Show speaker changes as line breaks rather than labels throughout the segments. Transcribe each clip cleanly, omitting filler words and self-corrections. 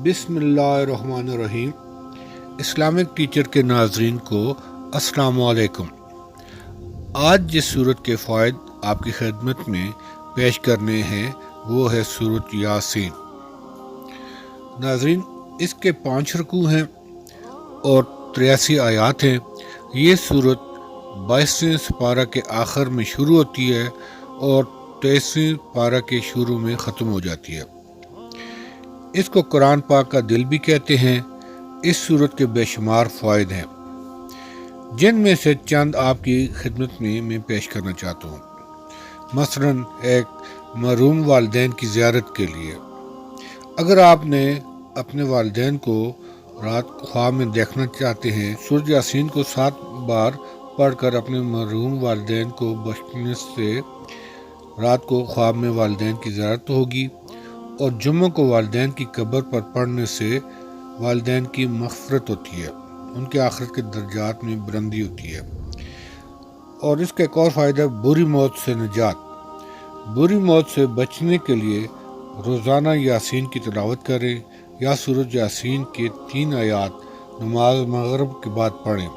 بسم اللہ الرحمن الرحیم۔ اسلامک ٹیچر کے ناظرین کو السلام علیکم۔ آج جس سورت کے فوائد آپ کی خدمت میں پیش کرنے ہیں وہ ہے سورت یاسین۔ ناظرین، اس کے 5 رکوع ہیں اور 83 آیات ہیں۔ یہ سورت 22ویں سپارہ کے آخر میں شروع ہوتی ہے اور 23ویں پارہ کے شروع میں ختم ہو جاتی ہے۔ اس کو قرآن پاک کا دل بھی کہتے ہیں۔ اس سورت کے بے شمار فوائد ہیں، جن میں سے چند آپ کی خدمت میں پیش کرنا چاہتا ہوں۔ مثلاً ایک محروم والدین کی زیارت کے لیے۔ اگر آپ نے اپنے والدین کو رات خواب میں دیکھنا چاہتے ہیں، سورۃ یاسین کو 7 بار پڑھ کر اپنے محروم والدین کو بخشنے سے رات کو خواب میں والدین کی زیارت ہوگی، اور جمعہ کو والدین کی قبر پر پڑھنے سے والدین کی مغفرت ہوتی ہے، ان کے آخرت کے درجات میں بلندی ہوتی ہے۔ اور اس کا ایک اور فائدہ بری موت سے نجات۔ بری موت سے بچنے کے لیے روزانہ یاسین کی تلاوت کریں یا سورۃ یاسین کے 3 آیات نماز مغرب کے بعد پڑھیں۔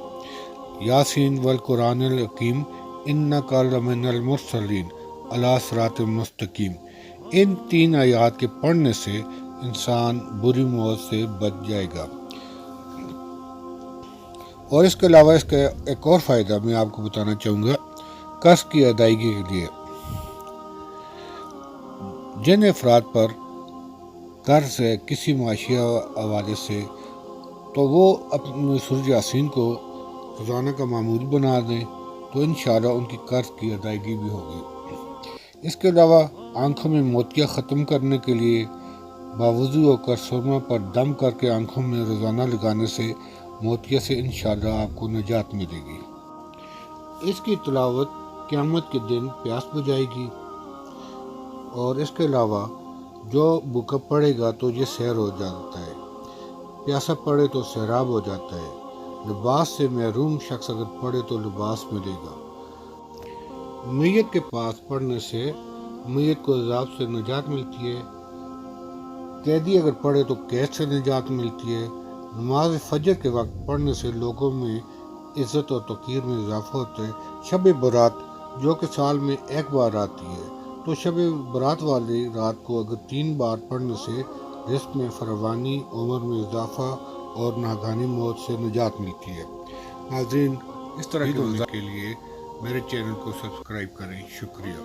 یاسین والقرآن الحکیم انک لمن المرسلین علی صراط مستقیم۔ ان 3 آیات کے پڑھنے سے انسان بری موت سے بچ جائے گا۔ اور اس کے علاوہ اس کا ایک اور فائدہ میں آپ کو بتانا چاہوں گا، قرض کی ادائیگی کے لیے۔ جن افراد پر قرض ہے کسی معاشی حوالے سے، تو وہ اپنے سورۃ یاسین کو روزانہ کا معمول بنا دیں تو انشاءاللہ ان کی قرض کی ادائیگی بھی ہوگی۔ اس کے علاوہ آنکھوں میں موتیاں ختم کرنے کے لیے باوضو ہو کر سرما پر دم کر کے آنکھوں میں روزانہ لگانے سے موتیا سے انشاءاللہ آپ کو نجات ملے گی۔ اس کی تلاوت قیامت کے دن پیاس بجھائے گی۔ اور اس کے علاوہ جو بھوکا پڑے گا تو یہ سیر ہو جاتا ہے، پیاسا پڑے تو سیراب ہو جاتا ہے۔ لباس سے محروم شخص اگر پڑے تو لباس ملے گا۔ میت کے پاس پڑھنے سے میت کو عذاب سے نجات ملتی ہے۔ قیدی اگر پڑھے تو قید سے نجات ملتی ہے۔ نماز فجر کے وقت پڑھنے سے لوگوں میں عزت اور توقیر میں اضافہ ہوتا ہے۔ شب برات جو کہ سال میں ایک بار آتی ہے، تو شب برات والی رات کو اگر 3 بار پڑھنے سے رزق میں فراوانی، عمر میں اضافہ اور ناگہانی موت سے نجات ملتی ہے۔ ناظرین، اس طرح کے کے لیے میرے چینل کو سبسکرائب کریں۔ شکریہ۔